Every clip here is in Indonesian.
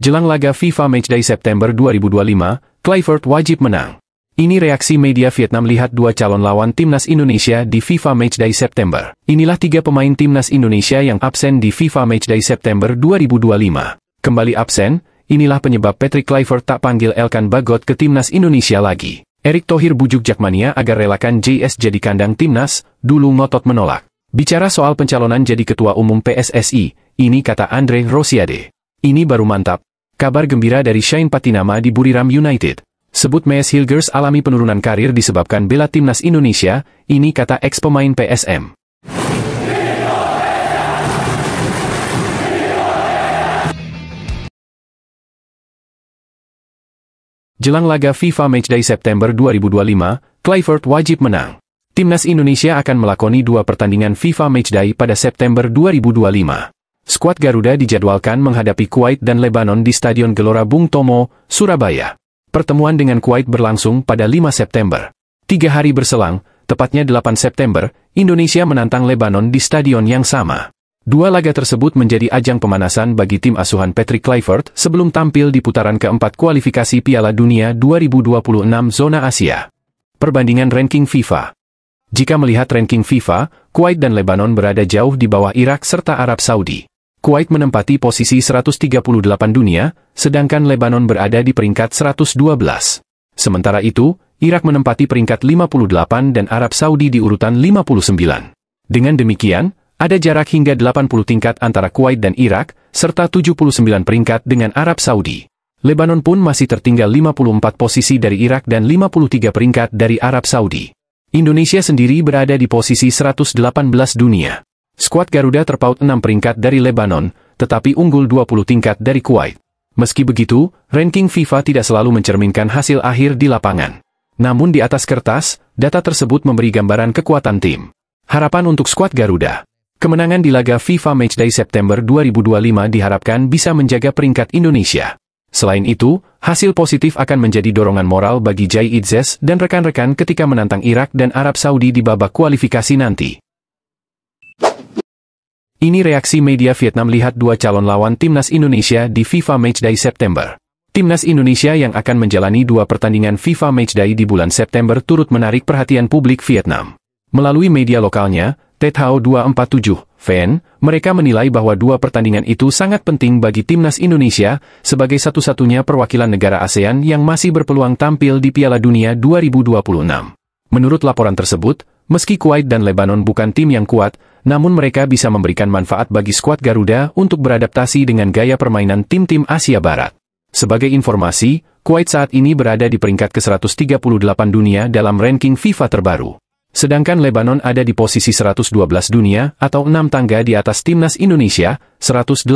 Jelang laga FIFA Matchday September 2025, Kluivert wajib menang. Ini reaksi media Vietnam lihat dua calon lawan timnas Indonesia di FIFA Matchday September. Inilah tiga pemain timnas Indonesia yang absen di FIFA Matchday September 2025. Kembali absen, inilah penyebab Patrick Kluivert tak panggil Elkan Bagot ke timnas Indonesia lagi. Erick Thohir bujuk Jakmania agar relakan JS jadi kandang timnas, dulu ngotot menolak. Bicara soal pencalonan jadi ketua umum PSSI, ini kata Andre Rosiade. Ini baru mantap. Kabar gembira dari Shane Patinama di Buriram United. Sebut Mees Hilgers alami penurunan karir disebabkan bela timnas Indonesia, ini kata ex-pemain PSM. Jelang laga FIFA Matchday September 2025, Kluivert wajib menang. Timnas Indonesia akan melakoni dua pertandingan FIFA Matchday pada September 2025. Skuad Garuda dijadwalkan menghadapi Kuwait dan Lebanon di Stadion Gelora Bung Tomo, Surabaya. Pertemuan dengan Kuwait berlangsung pada 5 September. 3 hari berselang, tepatnya 8 September, Indonesia menantang Lebanon di stadion yang sama. Dua laga tersebut menjadi ajang pemanasan bagi tim asuhan Patrick Kluivert sebelum tampil di putaran keempat kualifikasi Piala Dunia 2026 zona Asia. Perbandingan ranking FIFA. Jika melihat ranking FIFA, Kuwait dan Lebanon berada jauh di bawah Irak serta Arab Saudi. Kuwait menempati posisi 138 dunia, sedangkan Lebanon berada di peringkat 112. Sementara itu, Irak menempati peringkat 58 dan Arab Saudi di urutan 59. Dengan demikian, ada jarak hingga 80 tingkat antara Kuwait dan Irak, serta 79 peringkat dengan Arab Saudi. Lebanon pun masih tertinggal 54 posisi dari Irak dan 53 peringkat dari Arab Saudi. Indonesia sendiri berada di posisi 118 dunia. Skuad Garuda terpaut 6 peringkat dari Lebanon, tetapi unggul 20 tingkat dari Kuwait. Meski begitu, ranking FIFA tidak selalu mencerminkan hasil akhir di lapangan. Namun di atas kertas, data tersebut memberi gambaran kekuatan tim. Harapan untuk skuad Garuda. Kemenangan di laga FIFA Matchday September 2025 diharapkan bisa menjaga peringkat Indonesia. Selain itu, hasil positif akan menjadi dorongan moral bagi Jai Idzes dan rekan-rekan ketika menantang Irak dan Arab Saudi di babak kualifikasi nanti. Ini reaksi media Vietnam lihat dua calon lawan timnas Indonesia di FIFA Matchday September. Timnas Indonesia yang akan menjalani dua pertandingan FIFA Matchday di bulan September turut menarik perhatian publik Vietnam. Melalui media lokalnya, Thao 247, VN, mereka menilai bahwa dua pertandingan itu sangat penting bagi timnas Indonesia sebagai satu-satunya perwakilan negara ASEAN yang masih berpeluang tampil di Piala Dunia 2026. Menurut laporan tersebut, meski Kuwait dan Lebanon bukan tim yang kuat, namun mereka bisa memberikan manfaat bagi skuad Garuda untuk beradaptasi dengan gaya permainan tim-tim Asia Barat. Sebagai informasi, Kuwait saat ini berada di peringkat ke-138 dunia dalam ranking FIFA terbaru. Sedangkan Lebanon ada di posisi 112 dunia atau 6 tangga di atas timnas Indonesia, 118.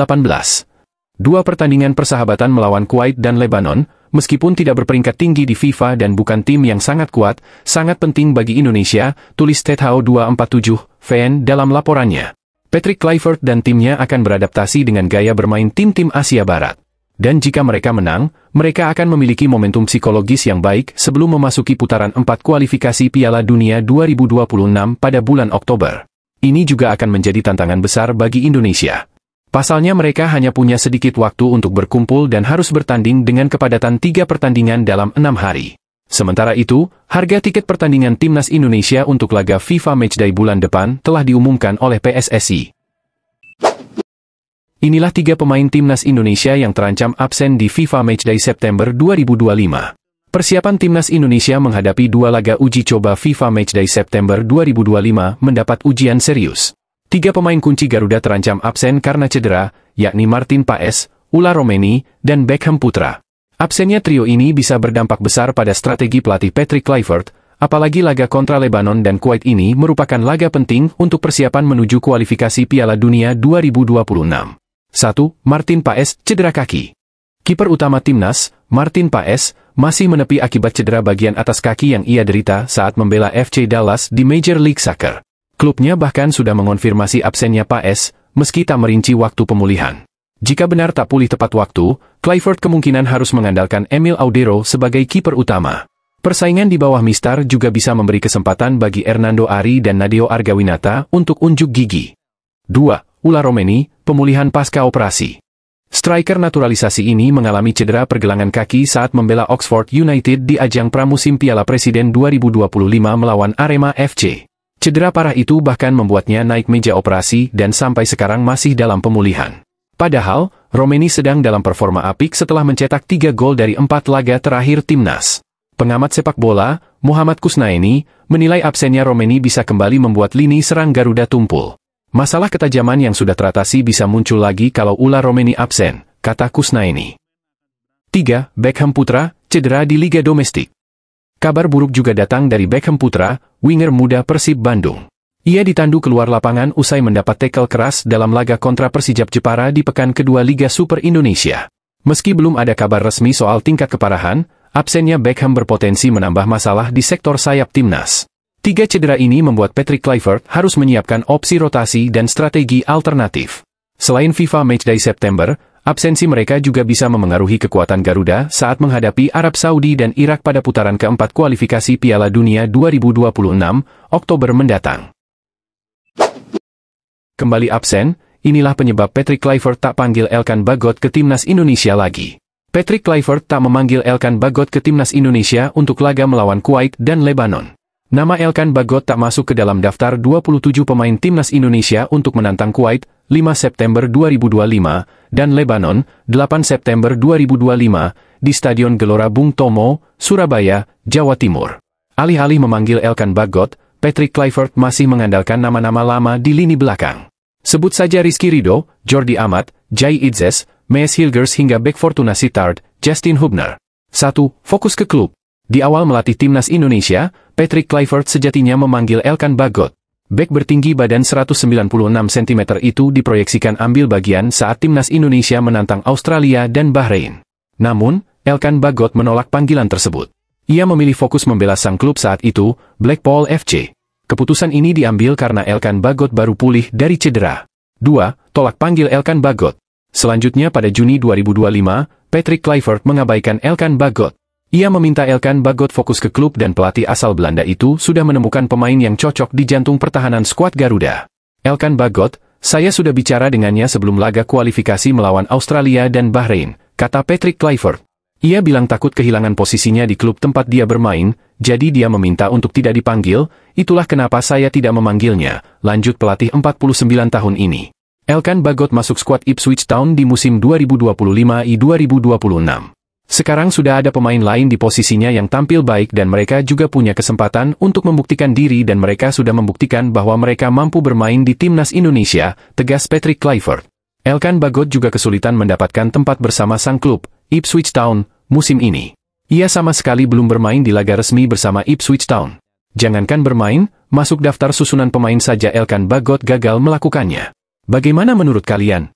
Dua pertandingan persahabatan melawan Kuwait dan Lebanon, meskipun tidak berperingkat tinggi di FIFA dan bukan tim yang sangat kuat, sangat penting bagi Indonesia, tulis Thao 247, VN dalam laporannya. Patrick Kluivert dan timnya akan beradaptasi dengan gaya bermain tim-tim Asia Barat. Dan jika mereka menang, mereka akan memiliki momentum psikologis yang baik sebelum memasuki putaran 4 kualifikasi Piala Dunia 2026 pada bulan Oktober. Ini juga akan menjadi tantangan besar bagi Indonesia. Pasalnya mereka hanya punya sedikit waktu untuk berkumpul dan harus bertanding dengan kepadatan 3 pertandingan dalam 6 hari. Sementara itu, harga tiket pertandingan timnas Indonesia untuk laga FIFA Matchday bulan depan telah diumumkan oleh PSSI. Inilah 3 pemain timnas Indonesia yang terancam absen di FIFA Matchday September 2025. Persiapan timnas Indonesia menghadapi 2 laga uji coba FIFA Matchday September 2025 mendapat ujian serius. 3 pemain kunci Garuda terancam absen karena cedera, yakni Martin Paes, Ula Romeni, dan Beckham Putra. Absennya trio ini bisa berdampak besar pada strategi pelatih Patrick Kluivert, apalagi laga kontra Lebanon dan Kuwait ini merupakan laga penting untuk persiapan menuju kualifikasi Piala Dunia 2026. 1. Martin Paes, cedera kaki. Kiper utama timnas, Martin Paes, masih menepi akibat cedera bagian atas kaki yang ia derita saat membela FC Dallas di Major League Soccer. Klubnya bahkan sudah mengonfirmasi absennya Paes, meski tak merinci waktu pemulihan. Jika benar tak pulih tepat waktu, Kluivert kemungkinan harus mengandalkan Emil Audero sebagai kiper utama. Persaingan di bawah Mistar juga bisa memberi kesempatan bagi Hernando Ari dan Nadeo Argawinata untuk unjuk gigi. 2. Ula Romeni, pemulihan pasca operasi. Striker naturalisasi ini mengalami cedera pergelangan kaki saat membela Oxford United di ajang pramusim Piala Presiden 2025 melawan Arema FC. Cedera parah itu bahkan membuatnya naik meja operasi dan sampai sekarang masih dalam pemulihan. Padahal, Romeni sedang dalam performa apik setelah mencetak 3 gol dari 4 laga terakhir timnas. Pengamat sepak bola, Muhammad Kusnaini, menilai absennya Romeni bisa kembali membuat lini serang Garuda tumpul. Masalah ketajaman yang sudah teratasi bisa muncul lagi kalau ulah Romeni absen, kata Kusnaini. 3. Beckham Putra, cedera di Liga Domestik. Kabar buruk juga datang dari Beckham Putra, winger muda Persib Bandung. Ia ditandu keluar lapangan usai mendapat tackle keras dalam laga kontra Persijap Jepara di pekan kedua Liga Super Indonesia. Meski belum ada kabar resmi soal tingkat keparahan, absennya Beckham berpotensi menambah masalah di sektor sayap timnas. 3 cedera ini membuat Patrick Kluivert harus menyiapkan opsi rotasi dan strategi alternatif. Selain FIFA Matchday September, absensi mereka juga bisa memengaruhi kekuatan Garuda saat menghadapi Arab Saudi dan Irak pada putaran keempat kualifikasi Piala Dunia 2026, Oktober mendatang. Kembali absen, inilah penyebab Patrick Kluivert tak panggil Elkan Bagot ke timnas Indonesia lagi. Patrick Kluivert tak memanggil Elkan Bagot ke timnas Indonesia untuk laga melawan Kuwait dan Lebanon. Nama Elkan Bagot tak masuk ke dalam daftar 27 pemain timnas Indonesia untuk menantang Kuwait 5 September 2025 dan Lebanon 8 September 2025 di Stadion Gelora Bung Tomo, Surabaya, Jawa Timur. Alih-alih memanggil Elkan Bagot, Patrick Kluivert masih mengandalkan nama-nama lama di lini belakang. Sebut saja Rizky Ridho, Jordi Amat, Jai Idzes, Mees Hilgers hingga bek Fortuna Sittard, Justin Hubner. 1. Fokus ke klub. Di awal melatih timnas Indonesia, Patrick Kluivert sejatinya memanggil Elkan Bagot. Bek bertinggi badan 196 cm itu diproyeksikan ambil bagian saat timnas Indonesia menantang Australia dan Bahrain. Namun, Elkan Bagot menolak panggilan tersebut. Ia memilih fokus membela sang klub saat itu, Blackpool FC. Keputusan ini diambil karena Elkan Bagot baru pulih dari cedera. 2. Tolak panggil Elkan Bagot. Selanjutnya pada Juni 2025, Patrick Kluivert mengabaikan Elkan Bagot. Ia meminta Elkan Bagot fokus ke klub dan pelatih asal Belanda itu sudah menemukan pemain yang cocok di jantung pertahanan skuad Garuda. Elkan Bagot, saya sudah bicara dengannya sebelum laga kualifikasi melawan Australia dan Bahrain, kata Patrick Kluivert. Ia bilang takut kehilangan posisinya di klub tempat dia bermain, jadi dia meminta untuk tidak dipanggil, itulah kenapa saya tidak memanggilnya, lanjut pelatih 49 tahun ini. Elkan Bagot masuk skuad Ipswich Town di musim 2025-2026. Sekarang sudah ada pemain lain di posisinya yang tampil baik dan mereka juga punya kesempatan untuk membuktikan diri dan mereka sudah membuktikan bahwa mereka mampu bermain di timnas Indonesia, tegas Patrick Kluivert. Elkan Bagot juga kesulitan mendapatkan tempat bersama sang klub, Ipswich Town, musim ini. Ia sama sekali belum bermain di laga resmi bersama Ipswich Town. Jangankan bermain, masuk daftar susunan pemain saja Elkan Bagot gagal melakukannya. Bagaimana menurut kalian?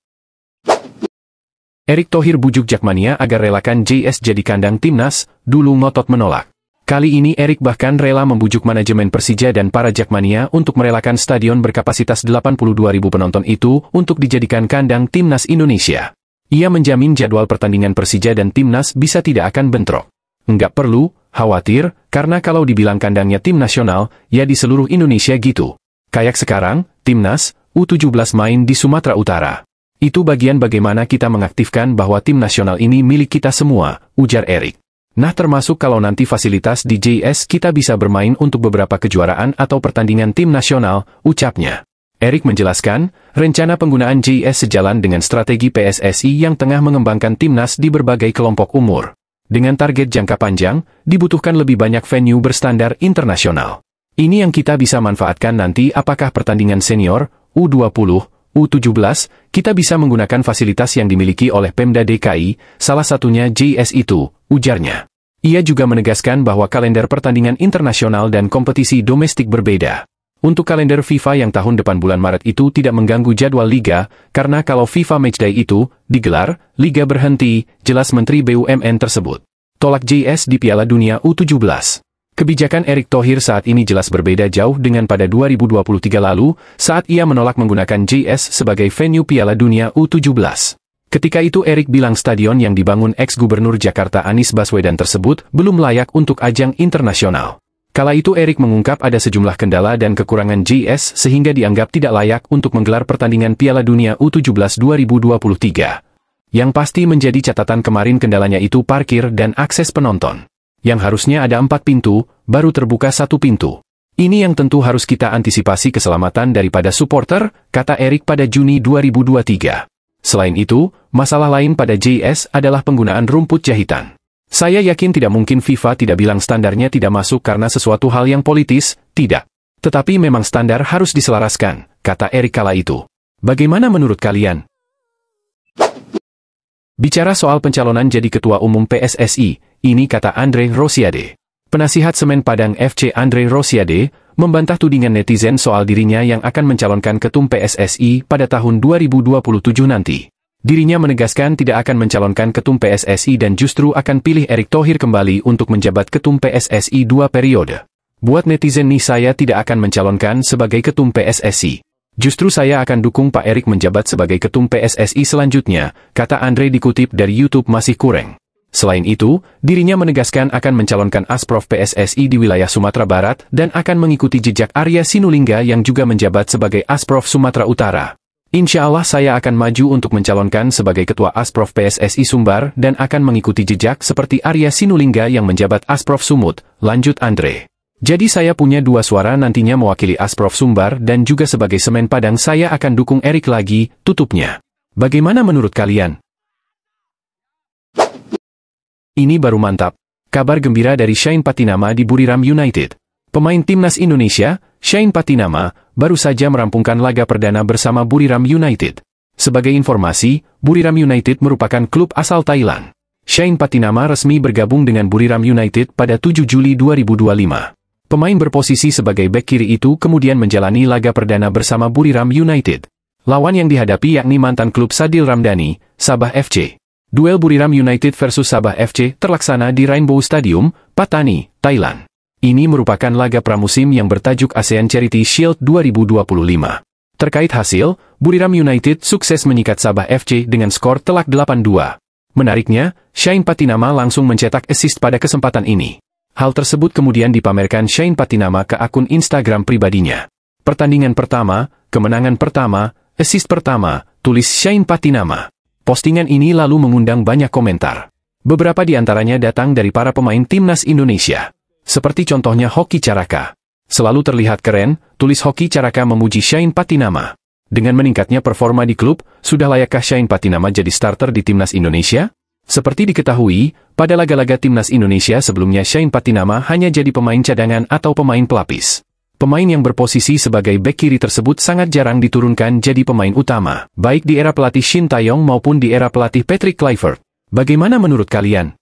Erick Thohir bujuk Jakmania agar relakan JS jadi kandang timnas, dulu ngotot menolak. Kali ini Erick bahkan rela membujuk manajemen Persija dan para Jakmania untuk merelakan stadion berkapasitas 82.000 penonton itu untuk dijadikan kandang timnas Indonesia. Ia menjamin jadwal pertandingan Persija dan timnas bisa tidak akan bentrok. Enggak perlu khawatir, karena kalau dibilang kandangnya tim nasional, ya di seluruh Indonesia gitu. Kayak sekarang, timnas, U17 main di Sumatera Utara. Itu bagian bagaimana kita mengaktifkan bahwa tim nasional ini milik kita semua, ujar Erick. Nah termasuk kalau nanti fasilitas di JS kita bisa bermain untuk beberapa kejuaraan atau pertandingan tim nasional, ucapnya. Erick menjelaskan, rencana penggunaan JS sejalan dengan strategi PSSI yang tengah mengembangkan timnas di berbagai kelompok umur. Dengan target jangka panjang, dibutuhkan lebih banyak venue berstandar internasional. Ini yang kita bisa manfaatkan nanti apakah pertandingan senior, U20, U17, kita bisa menggunakan fasilitas yang dimiliki oleh Pemda DKI, salah satunya JS itu, ujarnya. Ia juga menegaskan bahwa kalender pertandingan internasional dan kompetisi domestik berbeda. Untuk kalender FIFA yang tahun depan bulan Maret itu tidak mengganggu jadwal Liga, karena kalau FIFA Matchday itu digelar, Liga berhenti, jelas Menteri BUMN tersebut. Tolak JS di Piala Dunia U17. Kebijakan Erick Thohir saat ini jelas berbeda jauh dengan pada 2023 lalu, saat ia menolak menggunakan JS sebagai venue Piala Dunia U17. Ketika itu Erick bilang stadion yang dibangun ex-gubernur Jakarta Anies Baswedan tersebut belum layak untuk ajang internasional. Kala itu Erick mengungkap ada sejumlah kendala dan kekurangan JS sehingga dianggap tidak layak untuk menggelar pertandingan Piala Dunia U17 2023. Yang pasti menjadi catatan kemarin kendalanya itu parkir dan akses penonton. Yang harusnya ada 4 pintu, baru terbuka 1 pintu. Ini yang tentu harus kita antisipasi keselamatan daripada supporter, kata Erik pada Juni 2023. Selain itu, masalah lain pada JS adalah penggunaan rumput jahitan. Saya yakin tidak mungkin FIFA tidak bilang standarnya tidak masuk karena sesuatu hal yang politis, tidak. Tetapi memang standar harus diselaraskan, kata Erik kala itu. Bagaimana menurut kalian? Bicara soal pencalonan jadi ketua umum PSSI, ini kata Andre Rosiade. Penasihat Semen Padang FC Andre Rosiade membantah tudingan netizen soal dirinya yang akan mencalonkan ketum PSSI pada tahun 2027 nanti. Dirinya menegaskan tidak akan mencalonkan ketum PSSI dan justru akan pilih Erick Thohir kembali untuk menjabat ketum PSSI 2 periode. Buat netizen nih, saya tidak akan mencalonkan sebagai ketum PSSI. Justru saya akan dukung Pak Erick menjabat sebagai ketum PSSI selanjutnya, kata Andre dikutip dari YouTube Masih Kurang. Selain itu, dirinya menegaskan akan mencalonkan Asprof PSSI di wilayah Sumatera Barat dan akan mengikuti jejak Arya Sinulinga yang juga menjabat sebagai Asprof Sumatera Utara. Insya Allah saya akan maju untuk mencalonkan sebagai ketua Asprof PSSI Sumbar dan akan mengikuti jejak seperti Arya Sinulinga yang menjabat Asprof Sumut, lanjut Andre. Jadi saya punya 2 suara nantinya mewakili Asprof Sumbar dan juga sebagai Semen Padang saya akan dukung Erick lagi, tutupnya. Bagaimana menurut kalian? Ini baru mantap. Kabar gembira dari Shane Patinama di Buriram United. Pemain timnas Indonesia, Shane Patinama, baru saja merampungkan laga perdana bersama Buriram United. Sebagai informasi, Buriram United merupakan klub asal Thailand. Shane Patinama resmi bergabung dengan Buriram United pada 7 Juli 2025. Pemain berposisi sebagai bek kiri itu kemudian menjalani laga perdana bersama Buriram United. Lawan yang dihadapi yakni mantan klub Sadil Ramdhani, Sabah FC. Duel Buriram United versus Sabah FC terlaksana di Rainbow Stadium, Pattani, Thailand. Ini merupakan laga pramusim yang bertajuk ASEAN Charity Shield 2025. Terkait hasil, Buriram United sukses menyikat Sabah FC dengan skor telak 8-2. Menariknya, Shane Patinama langsung mencetak assist pada kesempatan ini. Hal tersebut kemudian dipamerkan Shane Patinama ke akun Instagram pribadinya. Pertandingan pertama, kemenangan pertama, assist pertama, tulis Shane Patinama. Postingan ini lalu mengundang banyak komentar. Beberapa di antaranya datang dari para pemain timnas Indonesia. Seperti contohnya Hoki Caraka. Selalu terlihat keren, tulis Hoki Caraka memuji Shane Patinama. Dengan meningkatnya performa di klub, sudah layakkah Shane Patinama jadi starter di timnas Indonesia? Seperti diketahui, pada laga-laga timnas Indonesia sebelumnya Shane Patinama hanya jadi pemain cadangan atau pemain pelapis. Pemain yang berposisi sebagai bek kiri tersebut sangat jarang diturunkan jadi pemain utama, baik di era pelatih Shin Tae-yong maupun di era pelatih Patrick Kluivert. Bagaimana menurut kalian?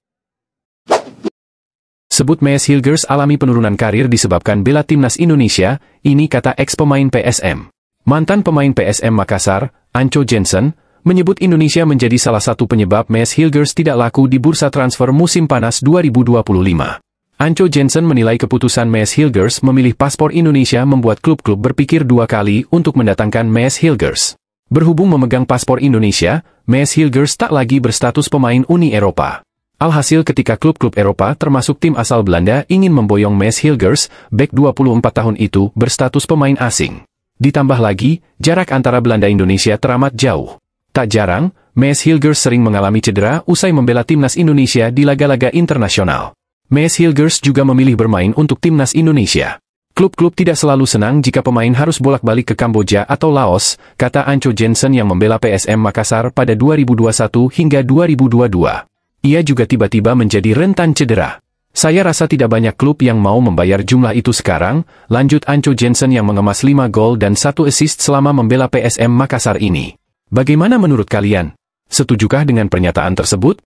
Sebut Mees Hilgers alami penurunan karir disebabkan bela timnas Indonesia, ini kata ex-pemain PSM. Mantan pemain PSM Makassar, Anco Jensen, menyebut Indonesia menjadi salah satu penyebab Mees Hilgers tidak laku di bursa transfer musim panas 2025. Anco Jensen menilai keputusan Mees Hilgers memilih paspor Indonesia membuat klub-klub berpikir 2 kali untuk mendatangkan Mees Hilgers. Berhubung memegang paspor Indonesia, Mees Hilgers tak lagi berstatus pemain Uni Eropa. Alhasil ketika klub-klub Eropa termasuk tim asal Belanda ingin memboyong Mees Hilgers, bek 24 tahun itu berstatus pemain asing. Ditambah lagi, jarak antara Belanda Indonesia teramat jauh. Tak jarang, Mees Hilgers sering mengalami cedera usai membela timnas Indonesia di laga-laga internasional. Mees Hilgers juga memilih bermain untuk timnas Indonesia. Klub-klub tidak selalu senang jika pemain harus bolak-balik ke Kamboja atau Laos, kata Anco Jensen yang membela PSM Makassar pada 2021 hingga 2022. Ia juga tiba-tiba menjadi rentan cedera. Saya rasa tidak banyak klub yang mau membayar jumlah itu sekarang, lanjut Anco Jensen yang mengemas 5 gol dan 1 assist selama membela PSM Makassar ini. Bagaimana menurut kalian? Setujukah dengan pernyataan tersebut?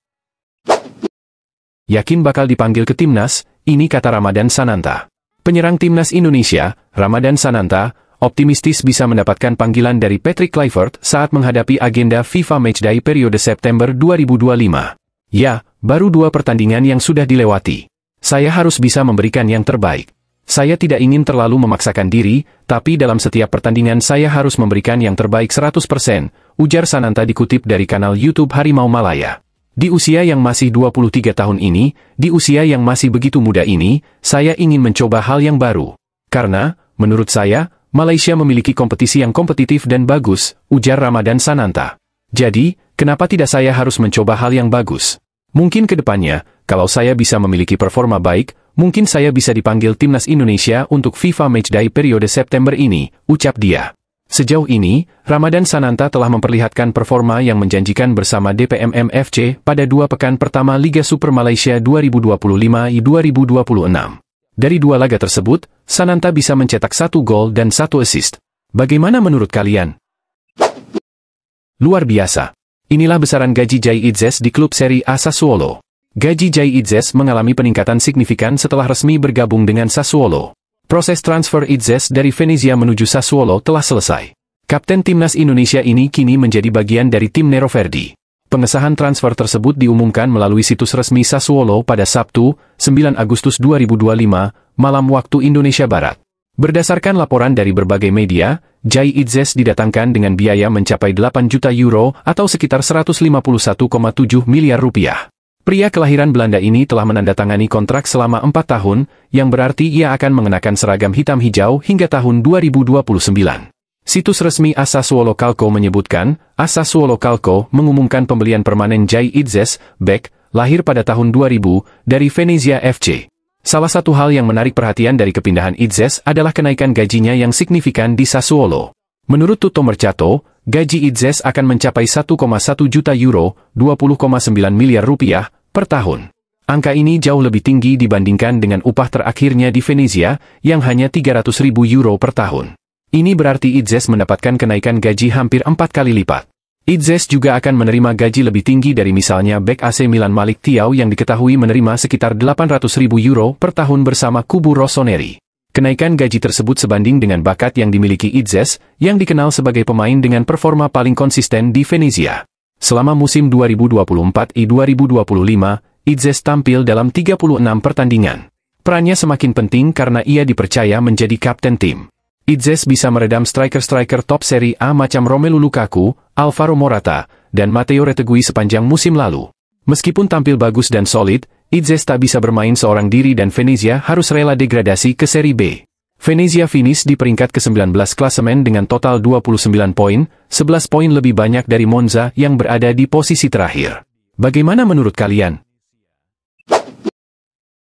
Yakin bakal dipanggil ke timnas, ini kata Ramadan Sananta. Penyerang timnas Indonesia, Ramadan Sananta, optimistis bisa mendapatkan panggilan dari Patrick Kluivert saat menghadapi agenda FIFA Matchday periode September 2025. Ya, baru 2 pertandingan yang sudah dilewati. Saya harus bisa memberikan yang terbaik. Saya tidak ingin terlalu memaksakan diri, tapi dalam setiap pertandingan saya harus memberikan yang terbaik 100%, ujar Sananta dikutip dari kanal YouTube Harimau Malaya. Di usia yang masih 23 tahun ini, di usia yang masih begitu muda ini, saya ingin mencoba hal yang baru. Karena, menurut saya, Malaysia memiliki kompetisi yang kompetitif dan bagus, ujar Ramadan Sananta. Jadi, Kenapa tidak saya harus mencoba hal yang bagus? Mungkin ke depannya, kalau saya bisa memiliki performa baik, mungkin saya bisa dipanggil timnas Indonesia untuk FIFA Matchday periode September ini, ucap dia. Sejauh ini, Ramadan Sananta telah memperlihatkan performa yang menjanjikan bersama DPMM FC pada 2 pekan pertama Liga Super Malaysia 2025-2026. Dari 2 laga tersebut, Sananta bisa mencetak 1 gol dan 1 assist. Bagaimana menurut kalian? Luar biasa. Inilah besaran gaji Jai Idzes di klub Serie A Sassuolo. Gaji Jai Idzes mengalami peningkatan signifikan setelah resmi bergabung dengan Sassuolo. Proses transfer Idzes dari Venezia menuju Sassuolo telah selesai. Kapten timnas Indonesia ini kini menjadi bagian dari tim Nero Verdi. Pengesahan transfer tersebut diumumkan melalui situs resmi Sassuolo pada Sabtu, 9 Agustus 2025, malam waktu Indonesia Barat. Berdasarkan laporan dari berbagai media, Jai Idzes didatangkan dengan biaya mencapai 8 juta euro atau sekitar 151,7 miliar rupiah. Pria kelahiran Belanda ini telah menandatangani kontrak selama 4 tahun, yang berarti ia akan mengenakan seragam hitam hijau hingga tahun 2029. Situs resmi AS Sassuolo Calcio menyebutkan, AS Sassuolo Calcio mengumumkan pembelian permanen Jai Idzes, bek, lahir pada tahun 2000, dari Venezia FC. Salah satu hal yang menarik perhatian dari kepindahan Idzes adalah kenaikan gajinya yang signifikan di Sassuolo. Menurut Tutto Mercato, gaji Idzes akan mencapai 1,1 juta euro, 20,9 miliar rupiah, per tahun. Angka ini jauh lebih tinggi dibandingkan dengan upah terakhirnya di Venezia, yang hanya 300.000 euro per tahun. Ini berarti Idzes mendapatkan kenaikan gaji hampir 4 kali lipat. Idzes juga akan menerima gaji lebih tinggi dari misalnya bek AC Milan Malik Thiaw yang diketahui menerima sekitar 800.000 euro per tahun bersama kubu Rossoneri. Kenaikan gaji tersebut sebanding dengan bakat yang dimiliki Idzes, yang dikenal sebagai pemain dengan performa paling konsisten di Venezia. Selama musim 2024-2025, Idzes tampil dalam 36 pertandingan. Perannya semakin penting karena ia dipercaya menjadi kapten tim. Idzes bisa meredam striker-striker top Serie A macam Romelu Lukaku, Alvaro Morata, dan Matteo Retegui sepanjang musim lalu. Meskipun tampil bagus dan solid, Idzes tak bisa bermain seorang diri dan Venezia harus rela degradasi ke Serie B. Venezia finish di peringkat ke-19 klasemen dengan total 29 poin, 11 poin lebih banyak dari Monza yang berada di posisi terakhir. Bagaimana menurut kalian?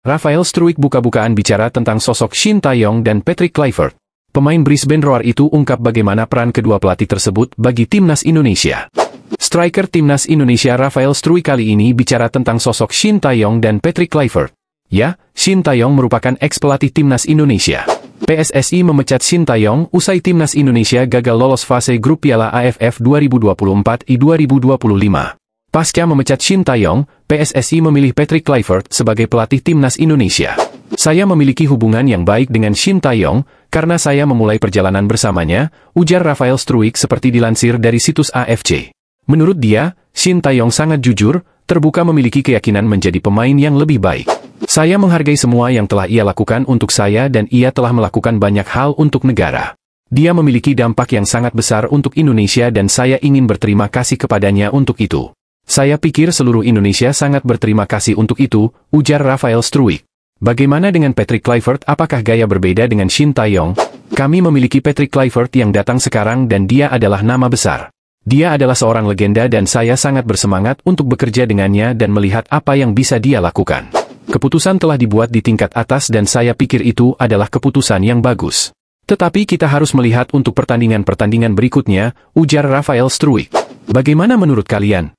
Rafael Struijk buka-bukaan bicara tentang sosok Shin Tae-yong dan Patrick Kluivert. Pemain Brisbane Roar itu ungkap bagaimana peran kedua pelatih tersebut bagi timnas Indonesia. Striker timnas Indonesia Rafael Struijk kali ini bicara tentang sosok Shin Tae-yong dan Patrick Kluivert. Ya, Shin Tae-yong merupakan ex-pelatih timnas Indonesia. PSSI memecat Shin Tae-yong usai timnas Indonesia gagal lolos fase grup Piala AFF 2024 i 2025. Pasca memecat Shin Tae-yong, PSSI memilih Patrick Kluivert sebagai pelatih timnas Indonesia. Saya memiliki hubungan yang baik dengan Shin Tae-yong, karena saya memulai perjalanan bersamanya, ujar Rafael Struijk seperti dilansir dari situs AFC. Menurut dia, Shin Tae-yong sangat jujur, terbuka memiliki keyakinan menjadi pemain yang lebih baik. Saya menghargai semua yang telah ia lakukan untuk saya dan ia telah melakukan banyak hal untuk negara. Dia memiliki dampak yang sangat besar untuk Indonesia dan saya ingin berterima kasih kepadanya untuk itu. Saya pikir seluruh Indonesia sangat berterima kasih untuk itu, ujar Rafael Struijk. Bagaimana dengan Patrick Kluivert? Apakah gaya berbeda dengan Shin Tae-yong? Kami memiliki Patrick Kluivert yang datang sekarang dan dia adalah nama besar. Dia adalah seorang legenda dan saya sangat bersemangat untuk bekerja dengannya dan melihat apa yang bisa dia lakukan. Keputusan telah dibuat di tingkat atas dan saya pikir itu adalah keputusan yang bagus. Tetapi kita harus melihat untuk pertandingan-pertandingan berikutnya, ujar Rafael Struijk. Bagaimana menurut kalian?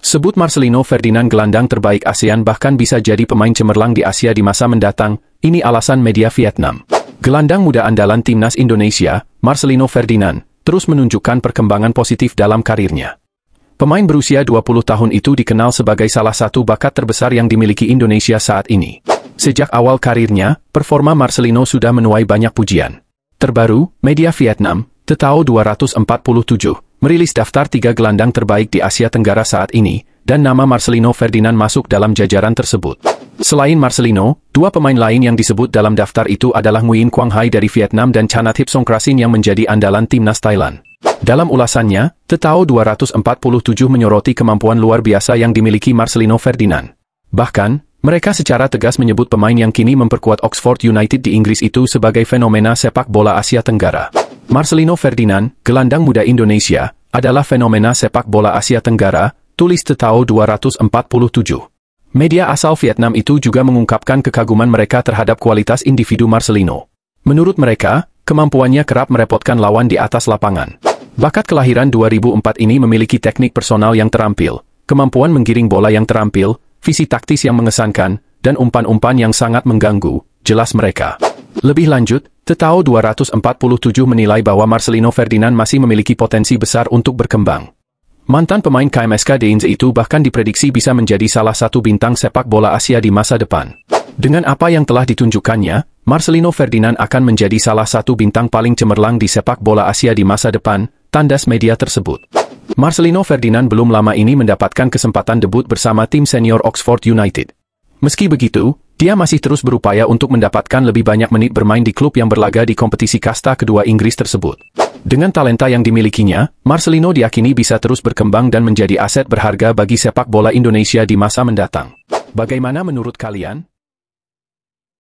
Sebut Marcelino Ferdinand gelandang terbaik ASEAN bahkan bisa jadi pemain cemerlang di Asia di masa mendatang, ini alasan media Vietnam. Gelandang muda andalan timnas Indonesia, Marcelino Ferdinand, terus menunjukkan perkembangan positif dalam karirnya. Pemain berusia 20 tahun itu dikenal sebagai salah satu bakat terbesar yang dimiliki Indonesia saat ini. Sejak awal karirnya, performa Marcelino sudah menuai banyak pujian. Terbaru, media Vietnam, Tetao 247, merilis daftar 3 gelandang terbaik di Asia Tenggara saat ini, dan nama Marcelino Ferdinand masuk dalam jajaran tersebut. Selain Marcelino, 2 pemain lain yang disebut dalam daftar itu adalah Nguyen Quang Hai dari Vietnam dan Chanathip Songkrasin yang menjadi andalan timnas Thailand. Dalam ulasannya, Tetao 247 menyoroti kemampuan luar biasa yang dimiliki Marcelino Ferdinand. Bahkan, mereka secara tegas menyebut pemain yang kini memperkuat Oxford United di Inggris itu sebagai fenomena sepak bola Asia Tenggara. Marcelino Ferdinand, gelandang muda Indonesia, adalah fenomena sepak bola Asia Tenggara, tulis Tetao 247. Media asal Vietnam itu juga mengungkapkan kekaguman mereka terhadap kualitas individu Marcelino. Menurut mereka, kemampuannya kerap merepotkan lawan di atas lapangan. Bakat kelahiran 2004 ini memiliki teknik personal yang terampil, kemampuan menggiring bola yang terampil, visi taktis yang mengesankan, dan umpan-umpan yang sangat mengganggu, jelas mereka. Lebih lanjut, Tetao 247 menilai bahwa Marcelino Ferdinand masih memiliki potensi besar untuk berkembang. Mantan pemain KMSK Deinze itu bahkan diprediksi bisa menjadi salah satu bintang sepak bola Asia di masa depan. Dengan apa yang telah ditunjukkannya, Marcelino Ferdinand akan menjadi salah satu bintang paling cemerlang di sepak bola Asia di masa depan, tandas media tersebut. Marcelino Ferdinand belum lama ini mendapatkan kesempatan debut bersama tim senior Oxford United. Meski begitu, dia masih terus berupaya untuk mendapatkan lebih banyak menit bermain di klub yang berlaga di kompetisi kasta kedua Inggris tersebut. Dengan talenta yang dimilikinya, Marcelino diyakini bisa terus berkembang dan menjadi aset berharga bagi sepak bola Indonesia di masa mendatang. Bagaimana menurut kalian?